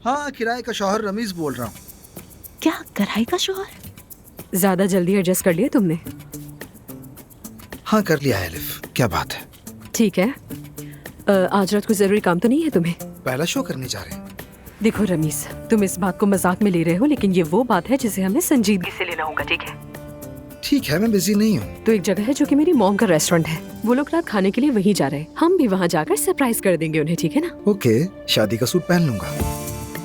हाँ, किराए का शौहर रमीज बोल रहा हूँ। क्या किराए का शौहर? ज्यादा जल्दी एडजस्ट कर लिया तुमने? हाँ, कर लिया है एलिफ, क्या बात है? ठीक है। आज रात कोई जरूरी काम तो नहीं है तुम्हें? पहला शो करने जा रहे हैं। देखो रमीज, तुम इस बात को मजाक में ले रहे हो, लेकिन ये वो बात है जिसे हमें संजीदगी से लेना होगा, ठीक है? ठीक है, मैं बिजी नहीं हूँ। तो एक जगह है जो कि मेरी मॉम का रेस्टोरेंट है, वो लोग रात खाने के लिए वहीं जा रहे हैं। हम भी वहाँ जाकर सरप्राइज कर देंगे उन्हें, ठीक है ना? ओके, शादी का सूट पहन लूंगा।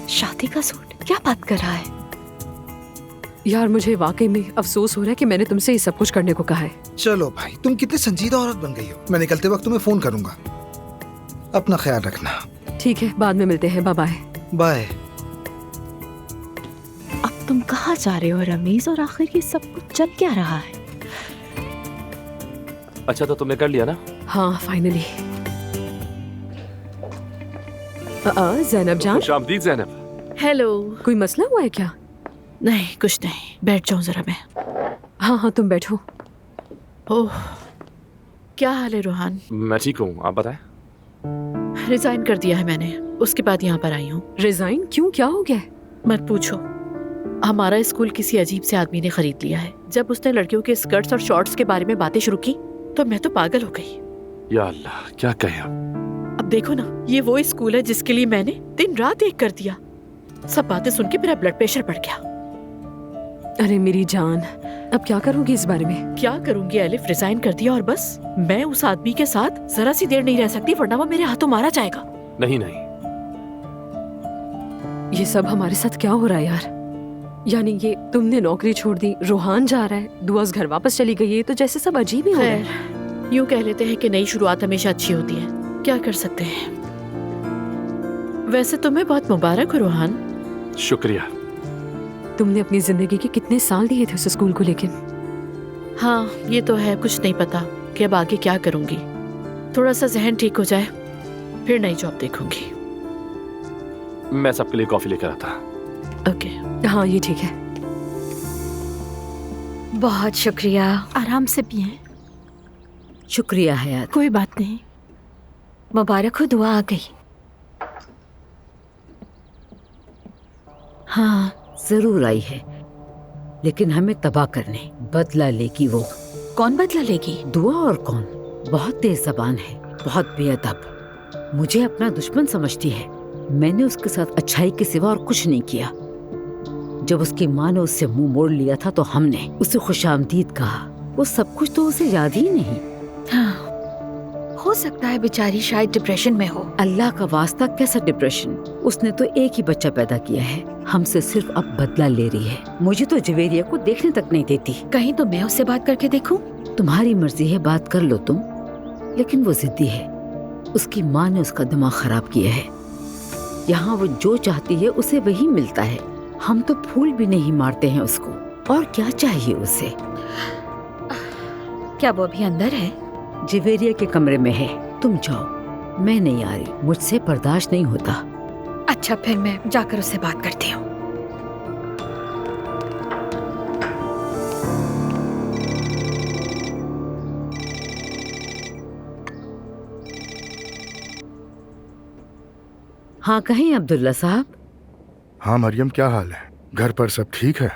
शादी का सूट? क्या बात कर रहा है? यार मुझे वाकई में अफसोस हो रहा है कि मैंने तुमसे ये सब कुछ करने को कहा है। चलो भाई, तुम कितनी संजीदा औरत बन गई हो। मैं निकलते वक्त तुम्हें फोन करूंगा। अपना ख्याल रखना। ठीक है, बाद में मिलते हैं। Bye bye. बाय। अब तुम कहाँ जा रहे हो रमीज, और आखिर ये सब कुछ चल क्या रहा है? अच्छा, तो तुमने कर लिया ना? हाँ, फाइनली। ज़ैनब जान। खुशामदीद ज़ैनब। हेलो। कोई मसला हुआ है क्या? नहीं, कुछ नहीं, बैठ जाऊं जरा मैं। हाँ हाँ, तुम बैठो। ओह, क्या हाल है रोहान? मैं ठीक हूँ, आप बताएं। रिजाइन कर दिया है मैंने, उसके बाद यहाँ पर आई हूँ। रिजाइन क्यों, क्या हो गया? मत पूछो, हमारा स्कूल किसी अजीब से आदमी ने खरीद लिया है। जब उसने लड़कियों के स्कर्ट्स और शॉर्ट्स के बारे में बातें शुरू की तो मैं तो पागल हो गई। या अल्लाह, क्या कहें अब देखो ना, ये वो स्कूल है जिसके लिए मैंने दिन रात एक कर दिया। सब बातें सुन के मेरा ब्लड प्रेशर बढ़ गया। अरे मेरी जान, अब क्या करोगी इस बारे में? क्या करूंगी एलिफ, रिजाइन कर दिया और बस। मैं उस आदमी के साथ जरा सी देर नहीं रह सकती, वरना वो मेरे हाथों मारा जाएगा। नहीं नहीं, ये सब हमारे साथ क्या हो रहा है यार? यानी ये तुमने नौकरी छोड़ दी, रोहान जा रहा है, दुआस घर वापस चली गई है, तो जैसे सब अजीब ही हो रहा है। यूं कह लेते हैं कि नई शुरुआत हमेशा अच्छी होती है, क्या कर सकते हैं। वैसे तुम्हें बहुत मुबारक हो रोहान। शुक्रिया। तुमने अपनी जिंदगी के कितने साल दिए थे उस स्कूल को, लेकिन हाँ ये तो है, कुछ नहीं पता कि अब आगे क्या करूंगी। थोड़ा सा जहन ठीक हो जाए फिर नई जॉब देखूंगी। मैं सबके लिए कॉफी लेकर आता। ओके। हाँ ये ठीक है। बहुत शुक्रिया। आराम से पिए। शुक्रिया हयात। कोई बात नहीं। मुबारक हो, दुआ आ गई। हाँ जरूर आई है, लेकिन हमें तबाह करने बदला लेगी वो। कौन बदला लेगी? दुआ और कौन। बहुत तेज ज़बान है, बहुत बेअदब, मुझे अपना दुश्मन समझती है। मैंने उसके साथ अच्छाई के सिवा और कुछ नहीं किया। जब उसकी माँ ने उससे मुंह मोड़ लिया था तो हमने उसे खुशामदीद कहा। वो सब कुछ तो उसे याद ही नहीं। हाँ, हो सकता है बेचारी शायद डिप्रेशन में हो। अल्लाह का वास्ता, कैसा डिप्रेशन? उसने तो एक ही बच्चा पैदा किया है, हमसे सिर्फ अब बदला ले रही है। मुझे तो जवेरिया को देखने तक नहीं देती। कहीं तो मैं उससे बात करके देखूं? तुम्हारी मर्जी है, बात कर लो तुम, लेकिन वो जिद्दी है। उसकी माँ ने उसका दिमाग खराब किया है। यहाँ वो जो चाहती है उसे वही मिलता है। हम तो फूल भी नहीं मारते हैं उसको, और क्या चाहिए उसे? क्या वो अभी अंदर है? जवेरिया के कमरे में है, तुम जाओ, मैं नहीं आ रही, मुझसे बर्दाश्त नहीं होता। अच्छा, फिर मैं जाकर उससे बात करती हूँ। हाँ कहें अब्दुल्ला साहब। हाँ मरियम, क्या हाल है? घर पर सब ठीक है?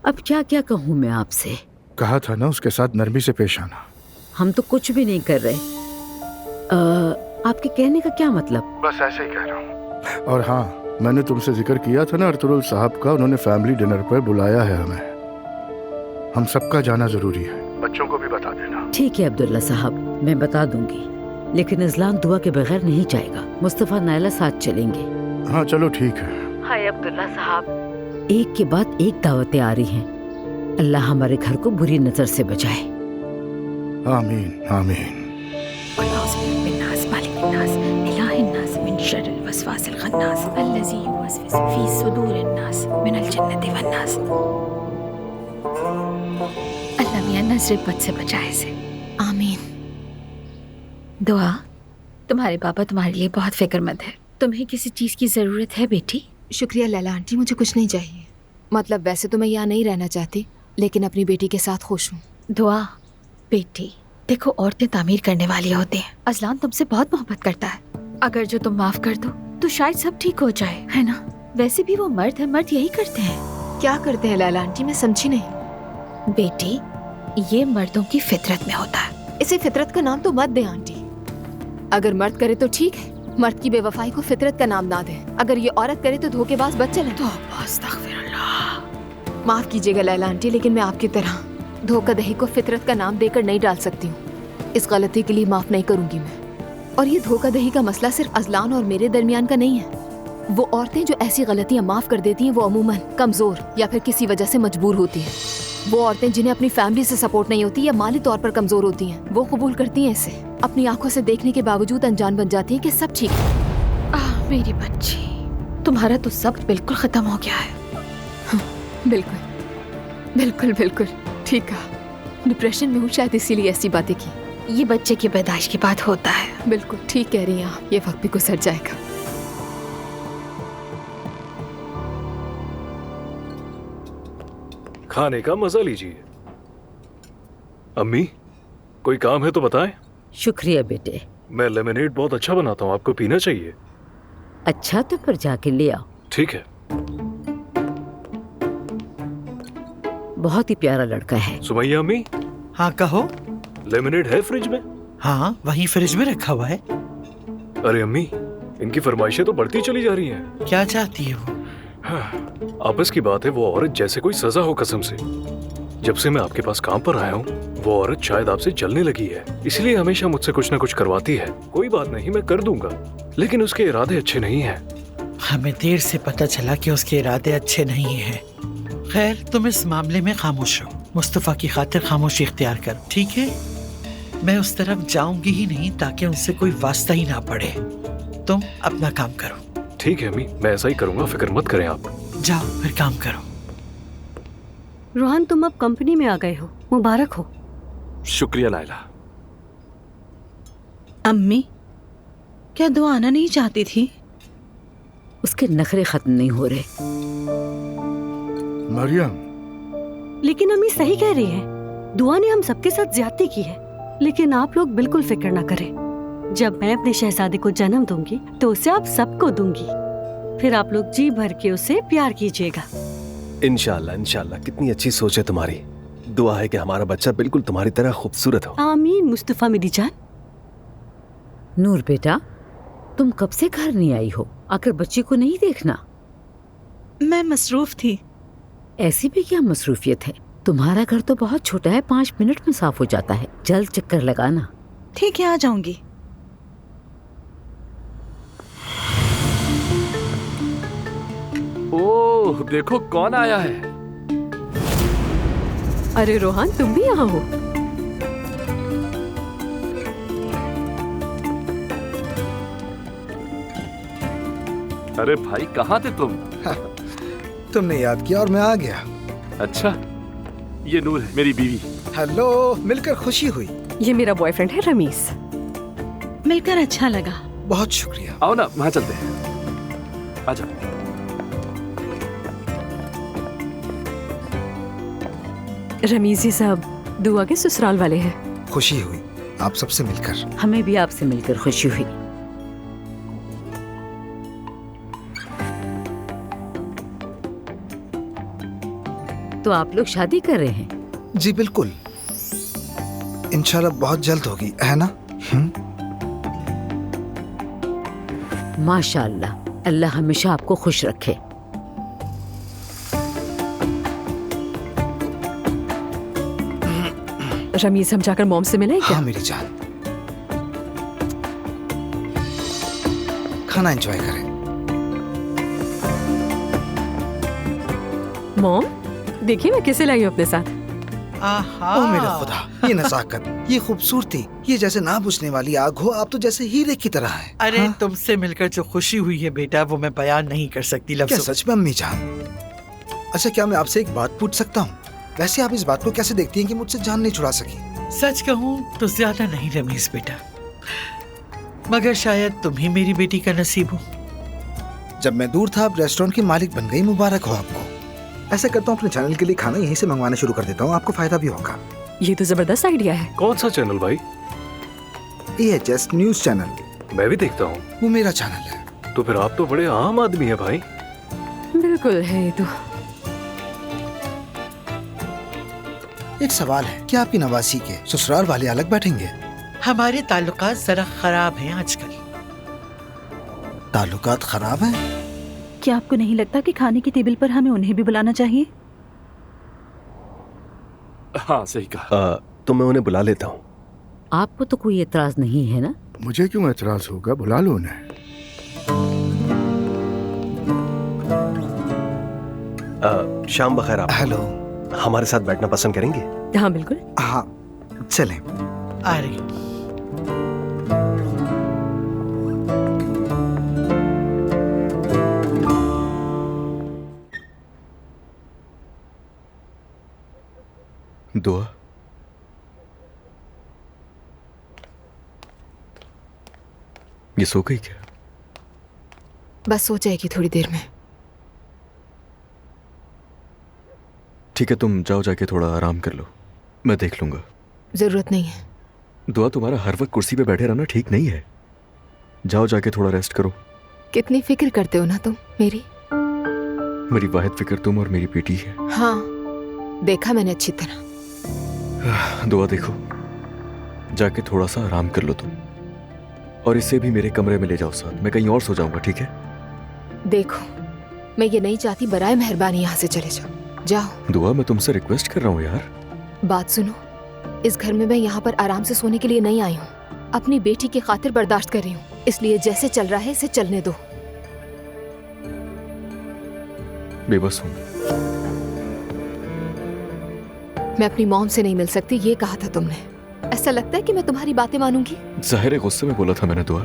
अब क्या क्या कहूँ मैं आपसे। कहा था ना उसके साथ नरमी से पेश आना। हम तो कुछ भी नहीं कर रहे। आपके कहने का क्या मतलब? बस ऐसे ही कह रहा हूँ। और हाँ, मैंने तुमसे जिक्र किया था ना अर्तुगरुल साहब का, उन्होंने फैमिली डिनर पर बुलाया है हमें। हम सबका जाना जरूरी है, बच्चों को भी बता देना। ठीक है अब्दुल्ला साहब, मैं बता दूंगी, लेकिन इस्लाम दुआ के बगैर नहीं जाएगा। मुस्तफा नायला साथ चलेंगे। हाँ चलो ठीक है। हाय अब्दुल्ला साहब, एक के बाद एक दावतें आ रही हैं। अल्लाह हमारे घर को बुरी नजर से बचाए। आमीन आमीन। अल्लाह मियां नजर बद से बचाए से। आमीन। दुआ, तुम्हारे पापा तुम्हारे लिए बहुत फिक्रमंद है। तुम्हें किसी चीज की जरूरत है बेटी? शुक्रिया लैला आंटी, मुझे कुछ नहीं चाहिए। मतलब वैसे तो मैं यहाँ नहीं रहना चाहती, लेकिन अपनी बेटी के साथ खुश हूँ। दुआ बेटी, देखो औरतें तामीर करने वाली होती हैं। अजलान तुमसे बहुत मोहब्बत करता है। अगर जो तुम माफ कर दो तो शायद सब ठीक हो जाए, है ना? वैसे भी वो मर्द है, मर्द यही करते हैं। क्या करते हैं लैला आंटी, मैं समझी नहीं। बेटी, ये मर्दों की फितरत में होता है। इसे फितरत का नाम तो मत दे आंटी। अगर मर्द करे तो ठीक है, मर्द की बेवफाई को फितरत का नाम ना दे। अगर ये औरत करे तो धोखेबाज बच्चे ले। तो अस्तगफिरुल्लाह। माफ कीजिएगा लैला आंटी, लेकिन मैं आपकी तरह धोखादही को फितरत का नाम देकर नहीं डाल सकती हूँ। इस गलती के लिए माफ नहीं करूंगी मैं। और ये धोखादही का मसला सिर्फ अजलान और मेरे दरमियान का नहीं है। वो औरतें जो ऐसी गलतियां माफ कर देती हैं वो अमूमन कमजोर या फिर किसी वजह से मजबूर होती हैं। वो औरतें जिन्हें अपनी फैमिली से सपोर्ट नहीं होती या माली तौर पर कमजोर होती हैं, वो कबूल करती हैं इसे। अपनी आंखों से देखने के बावजूद अनजान बन जाती है कि सब ठीक है। मेरी बच्ची, तुम्हारा तो सब बिल्कुल खत्म हो गया है। बिल्कुल बिल्कुल बिल्कुल ठीक है। डिप्रेशन में हूँ शायद, इसीलिए ऐसी बातें की। ये बच्चे की पैदाइश के बाद होता है। बिल्कुल ठीक कह रही हैं आप, ये वक्त भी गुजर जाएगा। खाने का मजा लीजिए। अम्मी, कोई काम है तो बताएं। शुक्रिया बेटे। मैं लेमनेड बहुत अच्छा बनाता हूँ, आपको पीना चाहिए। अच्छा तो फिर जाके ले आओ। ठीक है। बहुत ही प्यारा लड़का है। सुमैया अम्मी, हाँ कहो। लेमनेड है फ्रिज में? हाँ, वहीं फ्रिज में रखा हुआ है। अरे अम्मी, इनकी फरमाइशें तो बढ़ती चली जा रही हैं। क्या चाहती है वो? हाँ, आपस की बात है, वो औरत जैसे कोई सजा हो कसम से। जब से मैं आपके पास काम पर आया हूँ, वो औरत शायद आपसे जलने लगी है, इसलिए हमेशा मुझसे कुछ न कुछ करवाती है। कोई बात नहीं, मैं कर दूंगा, लेकिन उसके इरादे अच्छे नहीं हैं। हमें देर से पता चला कि उसके इरादे अच्छे नहीं हैं। खैर, तुम इस मामले में खामोश रहो। मुस्तफा की खातिर खामोशी इख्तियार कर, ठीक है? मैं उस तरफ जाऊंगी ही नहीं ताकि उनसे कोई वास्ता ही ना पड़े। तुम अपना काम करो। ठीक है अम्मी, मैं ऐसा ही करूंगा, फिक्र मत करें आप। जाओ फिर काम करो। रोहन, तुम अब कंपनी में आ गए हो, मुबारक हो। शुक्रिया लायला। अम्मी, क्या दुआ आना नहीं चाहती थी? उसके नखरे खत्म नहीं हो रहे। मरियम, लेकिन अम्मी सही कह रही है, दुआ ने हम सबके साथ ज्यादती की है। लेकिन आप लोग बिल्कुल फिक्र ना करें। जब मैं अपने शहजादे को जन्म दूंगी तो उसे आप सबको दूंगी। फिर आप लोग जी भर के उसे प्यार कीजिएगा। इंशाल्लाह इंशाल्लाह। कितनी अच्छी सोच है तुम्हारी। दुआ है कि हमारा बच्चा बिल्कुल तुम्हारी तरह खूबसूरत हो। आमीन मुस्तफा मेरी जान। नूर बेटा, तुम कब से घर नहीं आई हो? आकर बच्ची को नहीं देखना? मैं मसरूफ थी। ऐसी भी क्या मसरूफियत है? तुम्हारा घर तो बहुत छोटा है, 5 मिनट में साफ हो जाता है। जल्द चक्कर लगाना। ठीक है, आ जाऊंगी। ओह, देखो कौन आया है। अरे रोहन, तुम भी यहाँ हो? अरे भाई, कहाँ थे तुम? तुमने याद किया और मैं आ गया। अच्छा, ये नूर है, मेरी बीवी। हेलो, मिलकर खुशी हुई। ये मेरा बॉयफ्रेंड है रमीज। मिलकर अच्छा लगा। बहुत शुक्रिया। आओ ना, वहाँ चलते हैं। आजा। रमीज, ये सब दुआ के ससुराल वाले हैं। खुशी हुई आप सबसे मिलकर। हमें भी आपसे मिलकर खुशी हुई। तो आप लोग शादी कर रहे हैं? जी बिल्कुल, इंशाल्लाह बहुत जल्द होगी, है ना? माशाअल्लाह, अल्लाह हमेशा आपको खुश रखे। रमीज, हम जाकर मॉम से मिलें क्या? हाँ मेरी जान, खाना एंजॉय करें। मॉम, देखिए मैं किसे लाई हूँ अपने साथ। ओ मेरा खुदा, ये नज़ाकत, ये खूबसूरती, ये जैसे ना बुझने वाली आग हो। आप तो जैसे हीरे की तरह है। अरे हाँ? तुमसे मिलकर जो खुशी हुई है बेटा, वो मैं बयान नहीं कर सकती क्या लफ्ज़ों। सच में अम्मी जान? अच्छा, क्या मैं आपसे एक बात पूछ सकता हूँ? वैसे आप इस बात को कैसे देखती हैं कि मुझसे जान नहीं छुड़ा सकी? सच कहूँ तो ज्यादा नहीं रमीज बेटा, मगर शायद तुम ही मेरी बेटी का नसीब हो। जब मैं दूर था, आप रेस्टोरेंट के मालिक बन गई, मुबारक हो आपको। ऐसा करता हूँ, अपने चैनल के लिए खाना यहीं से मंगवाना शुरू कर देता हूँ, आपको फायदा भी होगा। ये तो जबरदस्त आइडिया है। कौन सा चैनल भाई? EHS news channel. मैं भी देखता हूँ। वो मेरा चैनल है। तो फिर आप तो बड़े आम आदमी हैं भाई। बिल्कुल है ये तो। एक सवाल है, क्या आपकी नवासी के ससुराल वाले अलग बैठेंगे? हमारे ताल्लुकात जरा खराब हैं आजकल। ताल्लुकात खराब हैं? क्या आपको नहीं लगता कि खाने की टेबल पर हमें उन्हें भी बुलाना चाहिए? हाँ सही कहा। तो मैं उन्हें बुला लेता हूँ। आपको तो कोई एतराज नहीं है ना? मुझे क्यों एतराज होगा, बुला लो उन्हें। शाम बखैर आप। हेलो। हमारे साथ बैठना पसंद करेंगे? हाँ बिल्कुल। हाँ चलें। आ रही। दुआ, ये सो गई क्या? बस सो जाएगी थोड़ी देर में। ठीक है, तुम जाओ, जाके थोड़ा आराम कर लो, मैं देख लूंगा। जरूरत नहीं है। दुआ, तुम्हारा हर वक्त कुर्सी पे बैठे रहना ठीक नहीं है। जाओ, जाके थोड़ा रेस्ट करो। कितनी फिक्र करते हो ना तुम मेरी। मेरी वाहिद फिक्र तुम और मेरी बेटी है। हाँ देखा मैंने अच्छी तरह। दुआ देखो, जाके थोड़ा सा आराम कर लो तुम, और इसे भी मेरे कमरे में ले जाओ साथ। मैं कहीं और सो जाऊंगा, ठीक है? देखो मैं ये नहीं चाहती, बराए मेहरबानी यहाँ से चले जाओ। जाओ। दुआ, मैं तुमसे रिक्वेस्ट कर रहा हूँ यार। बात सुनो, इस घर में मैं यहाँ पर आराम से सोने के लिए नहीं आई हूँ, अपनी बेटी की खातिर बर्दाश्त कर रही हूँ। इसलिए जैसे चल रहा है इसे चलने दो। बेबस हूँ। मैं अपनी मॉम से नहीं मिल सकती, ये कहा था तुमने। ऐसा लगता है कि मैं तुम्हारी बातें मानूंगी? जाहिर गुस्से में बोला था मैंने दुआ।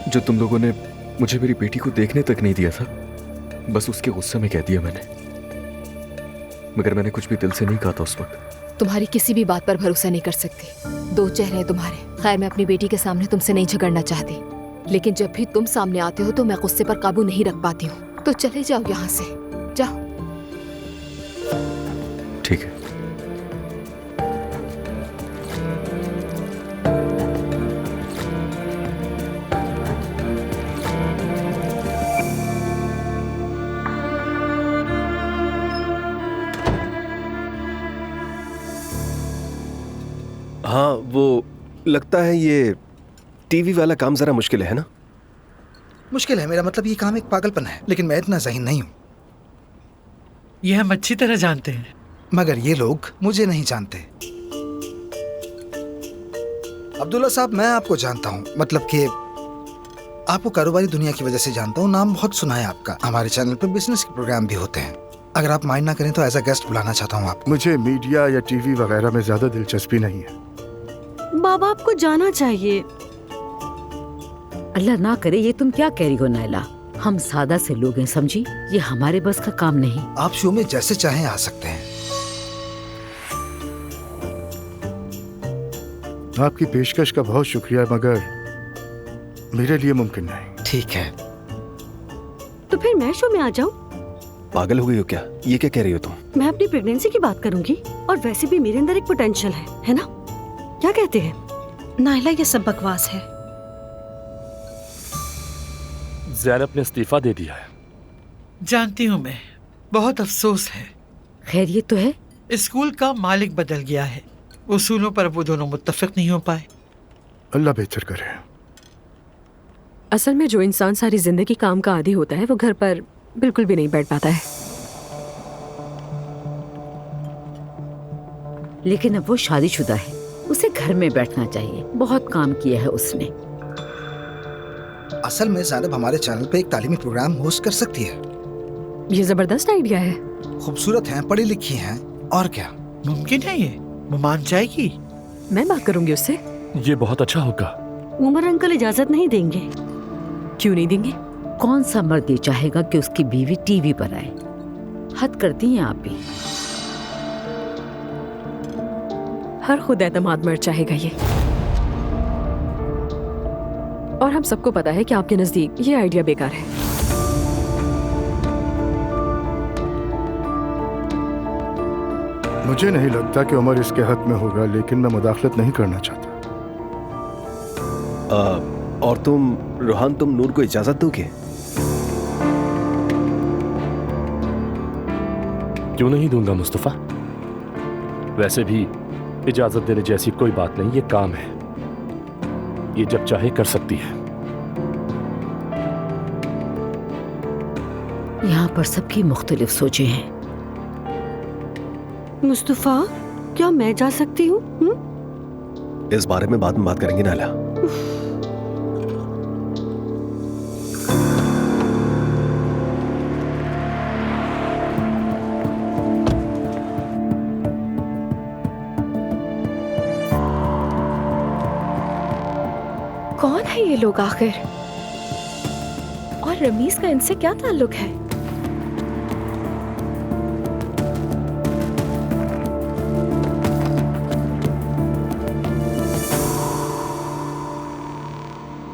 जो तुम लोगों ने मुझे मेरी बेटी को देखने तक नहीं दिया था, बस उसके गुस्से में कह दिया मैंने। मगर मैंने कुछ भी दिल से नहीं कहा था उस वक्त। तुम्हारी किसी भी बात पर भरोसा नहीं कर सकती। दो चेहरे हैं तुम्हारे। खैर, मैं अपनी बेटी के सामने तुमसे नहीं झगड़ना चाहती, लेकिन जब भी तुम सामने आते हो तो मैं गुस्से पर काबू नहीं रख पाती हूँ। तो चले जाओ यहाँ से, जाओ। ठीक है। हाँ, वो लगता है ये टीवी वाला काम जरा मुश्किल है ना? मुश्किल है, मेरा मतलब ये काम एक पागलपन है, लेकिन मैं इतना ज़हीन नहीं हूँ। ये हम अच्छी तरह जानते हैं, मगर ये लोग मुझे नहीं जानते। अब्दुल्ला साहब, मैं आपको जानता हूँ, मतलब कि आपको कारोबारी दुनिया की वजह से जानता हूँ। नाम बहुत सुना है आपका। हमारे चैनल पर बिजनेस के प्रोग्राम भी होते हैं। अगर आप माइंड ना करें तो एज अ गेस्ट बुलाना चाहता हूँ आपको। मुझे मीडिया या टीवी वगैरह में ज्यादा दिलचस्पी नहीं है। बाबा आपको जाना चाहिए। अल्लाह ना करे, ये तुम क्या कह रही हो नायला? हम सादा से लोग हैं, समझी? ये हमारे बस का काम नहीं। आप शो में जैसे चाहें आ सकते हैं। आपकी पेशकश का बहुत शुक्रिया, मगर मेरे लिए मुमकिन नहीं। ठीक है, तो फिर मैं शो में आ जाऊं? पागल हो गई हो क्या? ये क्या कह रही हो तुम? मैं अपनी प्रेगनेंसी की बात करूंगी, और वैसे भी मेरे अंदर एक पोटेंशियल है ना? क्या कहते हैं? नाइला, ये सब बकवास है। ज़ैनब ने इस्तीफा दे दिया है। जानती हूँ मैं, बहुत अफसोस है। खैरियत तो है? स्कूल का मालिक बदल गया है, उसूलों पर वो दोनों मुत्तफिक नहीं हो पाए। अल्लाह बेहतर करे। असल में जो इंसान सारी जिंदगी काम का आदी होता है वो घर पर बिल्कुल भी नहीं बैठ पाता है। लेकिन अब वो शादीशुदा है, उसे घर में बैठना चाहिए। बहुत काम किया है उसने। असल में ज़ैनब हमारे चैनल पे एक तालीमी प्रोग्राम होस्ट कर सकती है। ये जबरदस्त आइडिया है। खूबसूरत हैं, पढ़ी लिखी हैं, और क्या? मुमकिन है ये? वो मान जाएगी? मैं बात करूंगी उससे। ये बहुत अच्छा होगा। उमर अंकल इजाजत नहीं देंगे। क्यों नहीं देंगे? कौन सा मर्द ये चाहेगा कि उसकी बीवी टीवी पर आए? हद करती हैं आप भी। हर खुद एतमाद मर्द चाहेगा ये, और हम सबको पता है कि आपके नजदीक ये आइडिया बेकार है। मुझे नहीं लगता कि उमर इसके हक में होगा, लेकिन मैं मुदाखलत नहीं करना चाहता। और रोहान तुम नूर को इजाजत दोगे? क्यों नहीं दूंगा मुस्तफा। वैसे भी इजाजत देने जैसी कोई बात नहीं, ये काम है, ये जब चाहे कर सकती है। यहाँ पर सबकी मुख्तलिफ सोचें हैं। मुस्तफा, क्या मैं जा सकती हूँ? इस बारे में बाद में बात करेंगे नाला। कौन है ये लोग आखिर? और रमीज का इनसे क्या ताल्लुक है?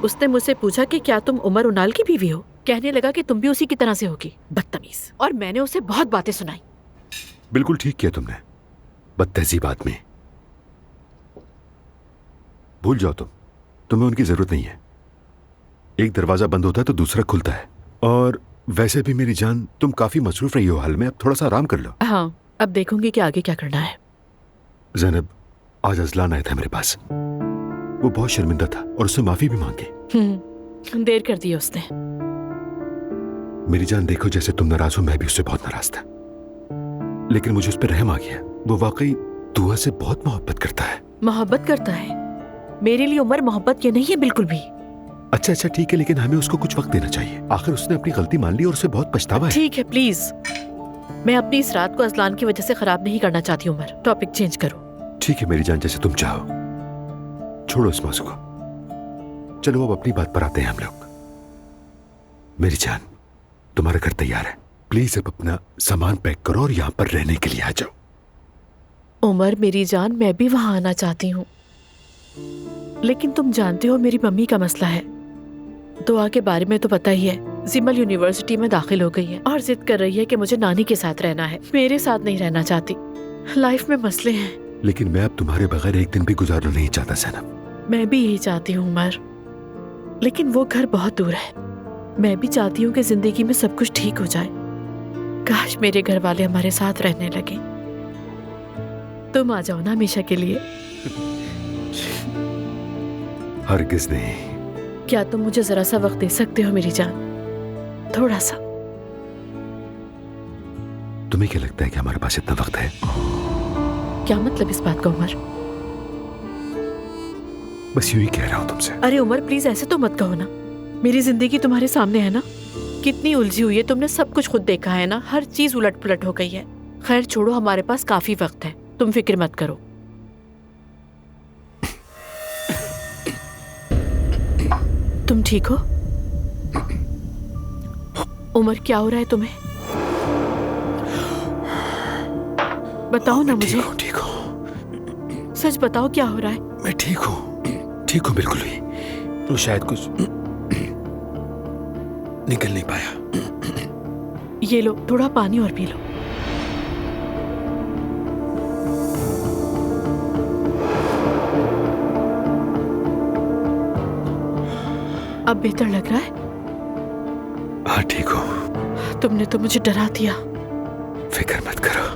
उसने मुझसे पूछा कि क्या तुम उमर उनाल की बीवी हो। कहने लगा कि तुम भी उसी की तरह से होगी, बदतमीज। और मैंने उसे बहुत बातें सुनाई। बिल्कुल ठीक किया तुमने, बदतहजीब आदमी। भूल जाओ तुम्हें उनकी जरूरत नहीं है। एक दरवाजा बंद होता है तो दूसरा खुलता है। और वैसे भी मेरी जान, तुम काफी मसरूफ रही हो हाल में, अब थोड़ा सा आराम कर लो। हाँ, अब देखूंगी कि आगे क्या करना है। ज़ैनब, आज अजलान आया था मेरे पास। वो बहुत शर्मिंदा था और उससे माफी भी मांगी। देर कर दी उसने। मेरी जान देखो, जैसे तुम नाराज हो, मैं भी उससे बहुत नाराज था, लेकिन मुझे उस पर रहम आ गया। वो वाकई दुआ से बहुत मोहब्बत करता है। मोहब्बत करता है? मेरे लिए उमर मोहब्बत के नहीं है बिल्कुल भी। अच्छा ठीक है, लेकिन हमें उसको कुछ वक्त देना चाहिए। आखिर उसने अपनी गलती मान ली और उसे बहुत पछतावा है। ठीक है, प्लीज। मैं अपनी इस रात को अजलान की वजह से खराब नहीं करना चाहती। उमर, टॉपिक चेंज करो। ठीक है मेरी जान, जैसे तुम चाहो। छोड़ो इस मौजू को, चलो अब अपनी बात पर आते हैं हम लोग। मेरी जान, तुम्हारा घर तैयार है, प्लीज अब अपना सामान पैक करो और यहाँ पर रहने के लिए आ जाओ। उमर मेरी जान, मैं भी वहां आना चाहती हूँ, लेकिन तुम जानते हो मेरी मम्मी का मसला है। दुआ के बारे में तो पता ही है, जिमल यूनिवर्सिटी में दाखिल हो गई है और जिद कर रही है कि मुझे नानी के साथ रहना है, मेरे साथ नहीं रहना चाहती। लाइफ में मसले हैं। लेकिन मैं अब तुम्हारे बगैर एक दिन भी गुजारना नहीं चाहता ज़ैनब। मैं भी यही चाहती हूँ उमर, लेकिन वो घर बहुत दूर है। मैं भी चाहती हूँ कि जिंदगी में सब कुछ ठीक हो जाए। काश मेरे घर वाले हमारे साथ रहने लगे। तुम आ जाओ ना हमेशा के लिए। हरगिज़ नहीं। क्या तुम मुझे जरा सा वक्त दे सकते हो मेरी जान? थोड़ा सा। तुम्हें क्या लगता है कि हमारे पास इतना वक्त है? क्या मतलब इस बात का उमर? बस यूं ही कह रहा हूं तुमसे। अरे उमर, प्लीज ऐसे तो मत कहो ना। मेरी जिंदगी तुम्हारे सामने है ना, कितनी उलझी हुई है। तुमने सब कुछ खुद देखा है ना, हर चीज उलट पुलट हो गई है। खैर छोड़ो, हमारे पास काफी वक्त है, तुम फिक्र मत करो। तुम ठीक हो? उमर, क्या हो रहा है तुम्हें? बताओ ना मुझे। ठीक हूँ। सच बताओ, क्या हो रहा है? मैं ठीक हूँ बिल्कुल ही। वो शायद कुछ निकल नहीं पाया। ये लो, थोड़ा पानी और पी लो। अब बेहतर लग रहा है? हाँ ठीक हूँ। तुमने तो मुझे डरा दिया। फिक्र मत करो।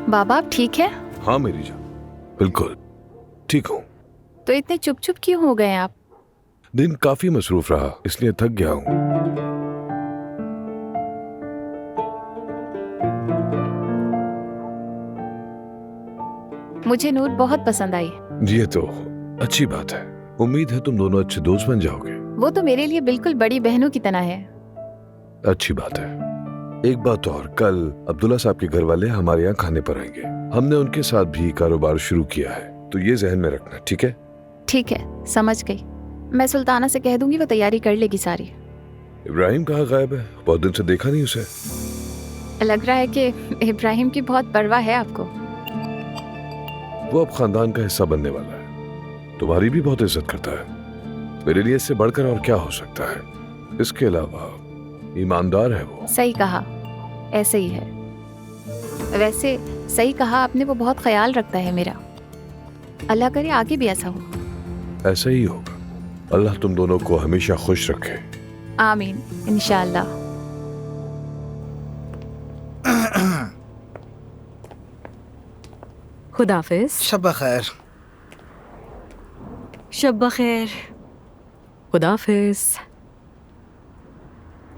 बाबा, आप ठीक है? हाँ मेरी जान, बिल्कुल ठीक हूँ। तो इतने चुप चुप क्यों हो गए आप? दिन काफी मसरूफ रहा, इसलिए थक गया हूँ। मुझे नूर बहुत पसंद आई। ये तो अच्छी बात है। उम्मीद है तुम दोनों अच्छे दोस्त बन जाओगे। वो तो मेरे लिए बिल्कुल बड़ी बहनों की तरह है। अच्छी बात है। एक बात और, कल अब्दुल्ला साहब के घर वाले हमारे यहाँ खाने पर आएंगे। हमने उनके साथ भी कारोबार शुरू किया है, तो ये जहन में रखना, ठीक है? ठीक है, समझ गई। मैं सुल्ताना से कह दूंगी, वो तैयारी कर लेगी सारी। इब्राहिम कहाँ गायब है? बहुत दिन से देखा नहीं उसे। लग रहा है कि इब्राहिम की बहुत परवाह है आपको। वो अब खानदान का हिस्सा बनने वाला है, तुम्हारी भी बहुत इज्जत करता है। मेरे लिए इससे बढ़कर और क्या हो सकता है। इसके अलावा ईमानदार है वो। सही कहा, ऐसे ही है। वैसे सही कहा आपने, वो बहुत ख्याल रखता है मेरा। अल्लाह करे आगे भी ऐसा हो। ऐसा ही होगा। अल्लाह तुम दोनों को हमेशा खुश रखे। आमीन, इंशाअल्लाह। खुदाफिज। शब खैर। शब खैर। खुदाफिज।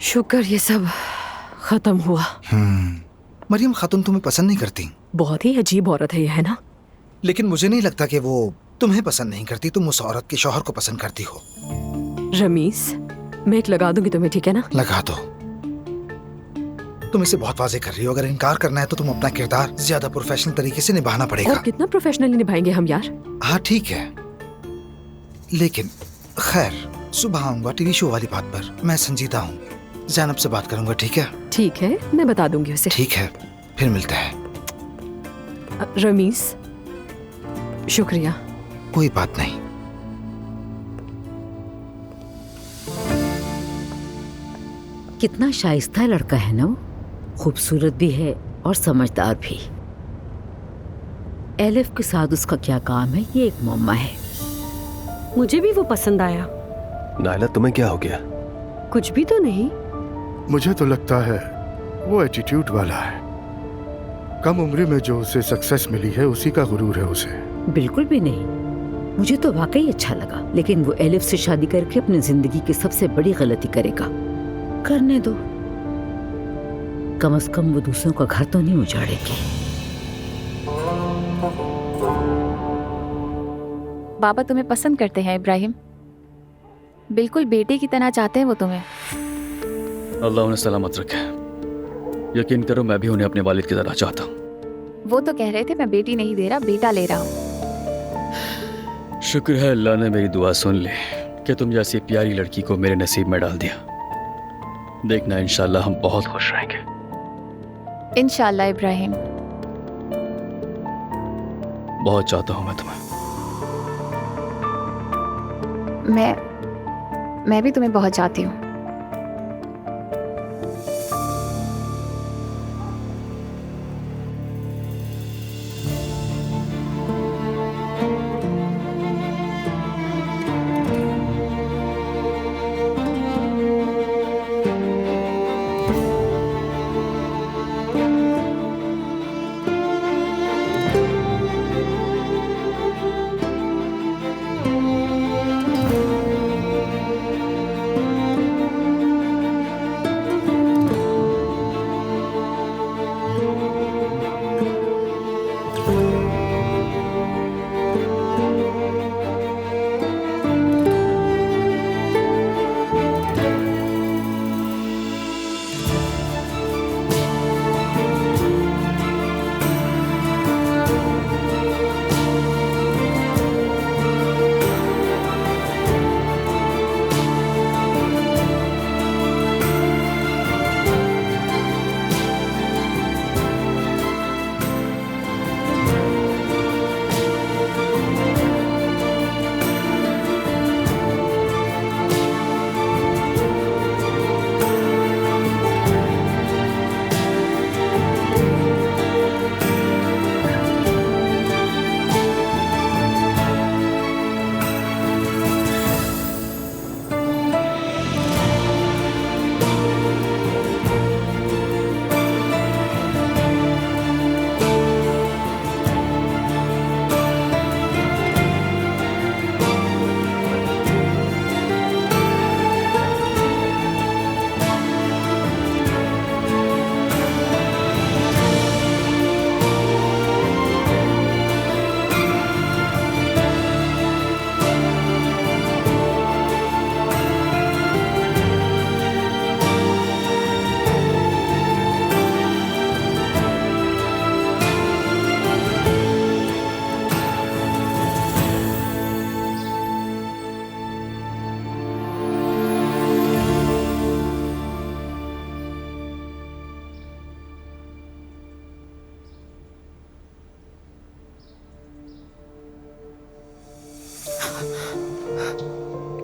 शुक्र ये सब खत्म हुआ। मरियम खातून तुम्हें पसंद नहीं करती। बहुत ही अजीब औरत है ये, है ना? लेकिन मुझे नहीं लगता कि वो तुम्हें पसंद नहीं करती, तुम उस औरत के शौहर को पसंद करती हो। रमीज, मैं एक लगा दूंगी तुम्हें, ठीक है ना? लगा दो। तुम इसे बहुत वाजे कर रही हो। अगर इनकार करना है तो तुम अपना किरदार ज्यादा प्रोफेशनल तरीके से निभाना पड़ेगा। और कितना प्रोफेशनली निभाएंगे हम यार। हाँ ठीक है, लेकिन खैर सुबह आऊंगा टीवी शो वाली बात पर। मैं संजीदा हूँ, ज़ैनब से बात करूंगा। ठीक है? ठीक है, मैं बता दूंगी उसे। ठीक है, फिर मिलते हैं। रमीज, शुक्रिया। कोई बात नहीं। कितना शाइस्ता लड़का है ना वो, खूबसूरत भी है और समझदार भी। एलिफ के साथ उसका क्या काम है ये एक मम्मा है। मुझे भी वो पसंद आया। नायला तुम्हें क्या हो गया? कुछ भी तो नहीं। मुझे तो लगता है वो एटीट्यूड वाला है। कम उम्र में जो उसे सक्सेस मिली है उसी का गुरूर है उसे। बिल्कुल भी नहीं, मुझे तो वाकई अच्छा लगा। लेकिन वो एलिफ से शादी करके अपनी जिंदगी की सबसे बड़ी गलती करेगा। करने दो, कम से कम वो दूसरों का घर तो नहीं उजाड़ेगी। बाबा तुम्हें पसंद करते हैं इब्राहिम, बिल्कुल बेटे की तरह चाहते हैं वो तुम्हें। अल्लाह उन्हें सलामत रखे। यकीन करो मैं भी उन्हें अपने वालिद की तरह चाहता हूँ। वो तो कह रहे थे मैं बेटी नहीं दे रहा, बेटा ले रहा हूँ। शुक्र है अल्लाह ने मेरी दुआ सुन ली कि तुम जैसी प्यारी लड़की को मेरे नसीब में डाल दिया। देखना इंशाल्लाह हम बहुत खुश रहेंगे। इंशाल्लाह इब्राहिम। बहुत चाहता हूँ मैं तुम्हें। मैं भी तुम्हें बहुत चाहती हूँ।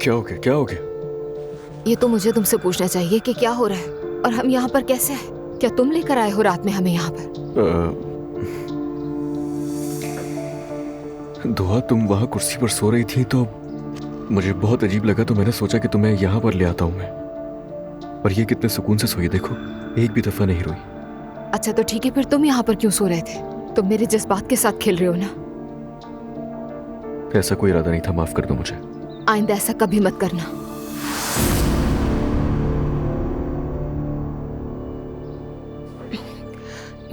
क्या हो गया, क्या हो गया? ये तो मुझे तुमसे पूछना चाहिए कि क्या हो रहा है और हम यहाँ पर कैसे हैं? क्या तुम लेकर आए हो रात में हमें यहाँ पर? दुआ, तुम वहां कुर्सी पर सो रही थी तो मुझे बहुत अजीब लगा, तो मैंने सोचा कि तुम्हें यहाँ पर ले आता हूँ मैं। और ये कितने सुकून से सोई, देखो एक भी दफा नहीं रोई। अच्छा तो ठीक है, फिर तुम यहाँ पर क्यों सो रहे थे? तुम मेरे जज्बात के साथ खेल रहे हो ना? ऐसा कोई इरादा नहीं था, माफ कर दो मुझे। आइंदा ऐसा कभी मत करना।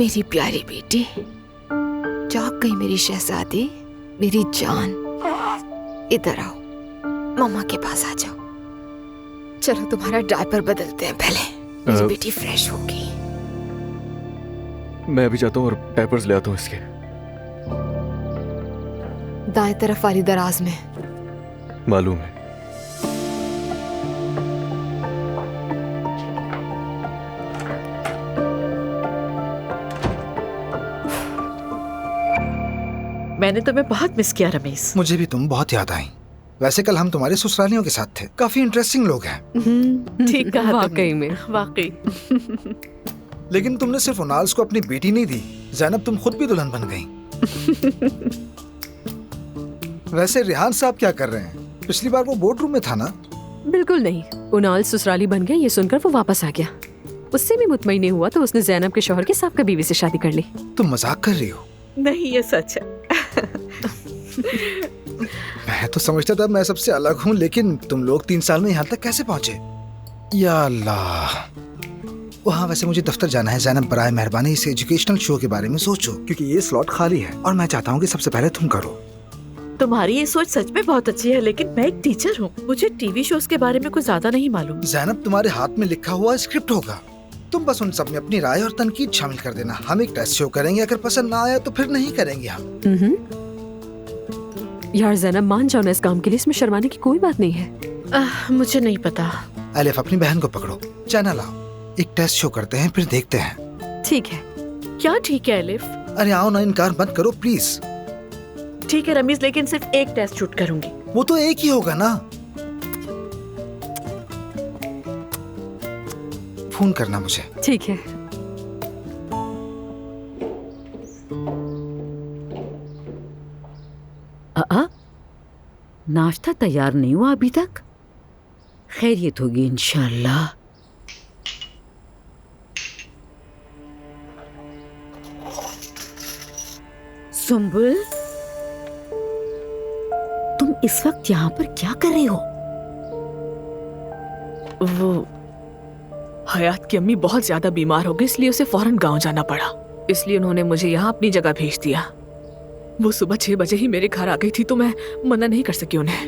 मेरी प्यारी बेटी, जाग गई मेरी शहजादी, मेरी जान। इधर आओ, मम्मा के पास आ जाओ। चलो तुम्हारा डायपर बदलते हैं पहले, मेरी बेटी फ्रेश होगी। मैं अभी जाता हूँ और डायपर्स ले आता हूँ इसके। दाएं तरफ वाली दराज में। मालूम है। मैंने तुम्हें बहुत मिस किया रमेश। मुझे भी तुम बहुत याद आई। वैसे कल हम तुम्हारे ससुरालियों के साथ थे, काफी इंटरेस्टिंग लोग हैं। ठीक कहा वाकई में, वाकई। लेकिन तुमने सिर्फ उनाल्स को अपनी बेटी नहीं दी, ज़ैनब तुम खुद भी दुल्हन बन गई। वैसे रिहान साहब क्या कर रहे हैं? पिछली बार वो बोर्ड रूम में था ना? बिल्कुल नहीं। उनाल ससुराली बन गया ये सुनकर वो वापस आ गया। उससे भी मुतमईन नहीं हुआ तो उसने ज़ैनब के शौहर के साबका बीवी से शादी कर ली। तुम मजाक कर रही हो? नहीं, ये सच है। मैं तो समझता था मैं सबसे अलग हूँ, लेकिन तुम लोग 3 साल में यहाँ तक कैसे पहुँचे? या अल्लाह। वहाँ वैसे मुझे दफ्तर जाना है। ज़ैनब, बराए मेहरबानी इस एजुकेशनल शो के बारे में सोचो, क्योंकि ये स्लॉट खाली है और मैं चाहता हूँ कि सबसे पहले तुम करो। तुम्हारी ये सोच सच में बहुत अच्छी है, लेकिन मैं एक टीचर हूँ, मुझे टीवी शोज के बारे में कुछ ज्यादा नहीं मालूम। ज़ैनब, तुम्हारे हाथ में लिखा हुआ स्क्रिप्ट होगा, तुम बस उन सब में अपनी राय और तनकीद शामिल कर देना। हम एक टेस्ट शो करेंगे, अगर पसंद ना आया तो फिर नहीं करेंगे हम। यार ज़ैनब, मान जाओ ना इस काम के लिए, इसमें शर्माने की कोई बात नहीं है। मुझे नहीं पता। अलिफ, अपनी बहन को पकड़ो, चैनल आओ, एक टेस्ट शो करते हैं, फिर देखते हैं। ठीक है। क्या ठीक है अलिफ? अरे आओ ना, इनकार मत करो प्लीज। ठीक है रमीज, लेकिन सिर्फ एक टेस्ट शूट करूंगी। वो तो एक ही होगा ना। फोन करना मुझे। ठीक है। नाश्ता तैयार नहीं हुआ अभी तक? खैरियत होगी इंशाल्लाह। सुंबुल, तुम इस वक्त यहाँ पर क्या कर रही हो? वो हयात की अम्मी बहुत ज्यादा बीमार हो गई, इसलिए उसे फौरन गांव जाना पड़ा। इसलिए उन्होंने मुझे यहाँ अपनी जगह भेज दिया। वो सुबह 6 बजे ही मेरे घर आ गई थी, तो मैं मना नहीं कर सकी उन्हें।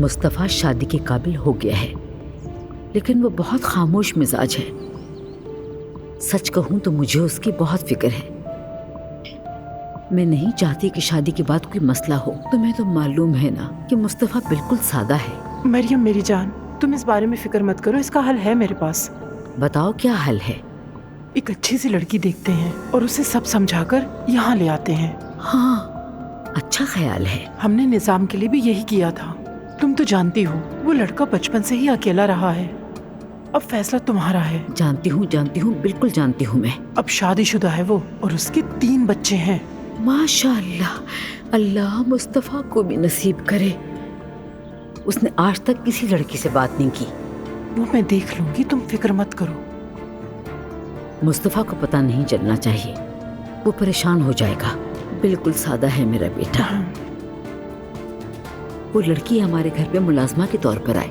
मुस्तफा शादी के काबिल हो गया है, लेकिन वो बहुत खामोश मिजाज है। सच कहूं तो मुझे उसकी बहुत फिक्र है। मैं नहीं चाहती कि शादी के बाद कोई मसला हो। तुम्हें तो मालूम है ना कि मुस्तफा बिल्कुल सादा है। मरियम मेरी जान, तुम इस बारे में फिक्र मत करो, इसका हल है मेरे पास। बताओ क्या हल है? एक अच्छी सी लड़की देखते हैं और उसे सब समझाकर यहाँ ले आते हैं। हाँ, अच्छा ख्याल है। हमने निजाम के लिए भी यही किया था। तुम तो जानती हो वो लड़का बचपन से ही अकेला रहा है। अब फैसला तुम्हारा है। जानती हूँ, बिल्कुल जानती हूँ मैं। अब शादीशुदा है वो और उसके 3 बच्चे हैं। माशाअल्लाह, अल्लाह मुस्तफा को भी नसीब करे। उसने आज तक किसी लड़की से बात नहीं की। वो मैं देख लूंगी, तुम फिक्र मत करो। मुस्तफा को पता नहीं चलना चाहिए, वो परेशान हो जाएगा। बिल्कुल सादा है मेरा बेटा। वो लड़की हमारे घर पे मुलाजमा के तौर पर आए,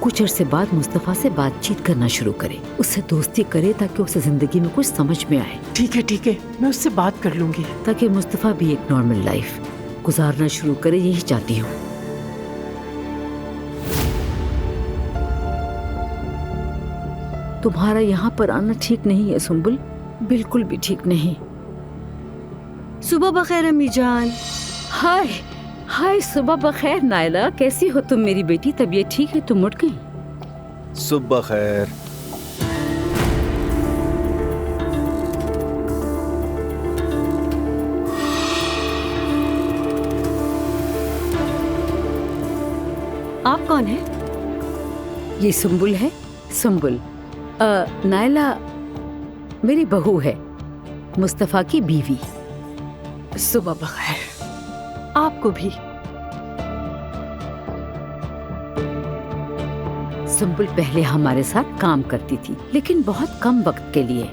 कुछ अरसे बाद मुस्तफा से बातचीत करना शुरू करे, उससे दोस्ती करे ताकि उसे जिंदगी में कुछ समझ में आए। ठीक है, मैं उससे बात कर लूंगी। ताकि मुस्तफा भी एक नॉर्मल लाइफ गुजारना शुरू करे, यही चाहती हूँ। तुम्हारा यहाँ पर आना ठीक नहीं है सुंबुल, बिल्कुल भी ठीक नहीं। सुबह बखैर अम्मी जान। हाय हाय, सुबह बखैर नायला, कैसी हो तुम मेरी बेटी? तबीयत ठीक है? तुम उठ गई? सुबह खैर। आप कौन है? ये सुंबुल है। सुंबुल नायला मेरी बहू है, मुस्तफा की बीवी। सुबह बखैर। आपको भी। सुंबुल पहले हमारे साथ काम करती थी, लेकिन बहुत कम वक्त के लिए।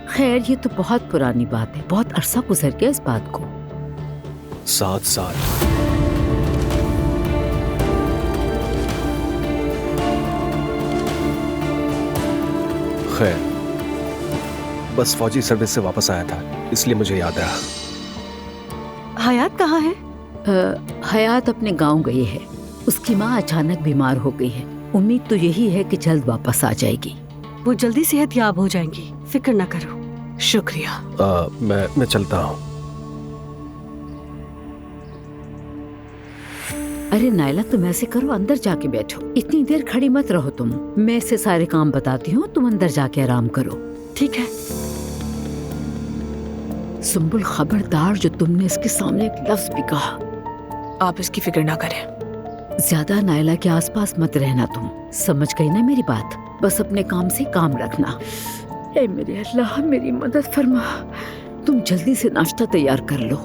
खैर ये तो बहुत पुरानी बात है, बहुत अरसा गुजर गया इस बात को। 7 साल। खैर, बस फौजी सर्विस से वापस आया था, इसलिए मुझे याद रहा। हयात कहाँ है? हयात अपने गांव गई है। उसकी माँ अचानक बीमार हो गई है। उम्मीद तो यही है कि जल्द वापस आ जाएगी। वो जल्दी सेहतयाब हो जाएंगी, फिक्र न करो। शुक्रिया। मैं चलता हूँ। अरे नायला, तुम ऐसे करो, अंदर जाके बैठो। इतनी देर खड़ी मत रहो तुम। मैं इससे सारे काम बताती हूँ, तुम अंदर जाके आराम करो। ठीक है। सुंबुल, खबरदार जो तुमने इसके सामने एक लफ्ज भी कहा। आप इसकी फिक्र ना करें। ज्यादा नायला के आसपास मत रहना तुम, समझ गई ना मेरी बात? बस अपने काम से काम रखना। ए मेरे अल्लाह, मेरी मदद फरमा। तुम जल्दी से नाश्ता तैयार कर लो।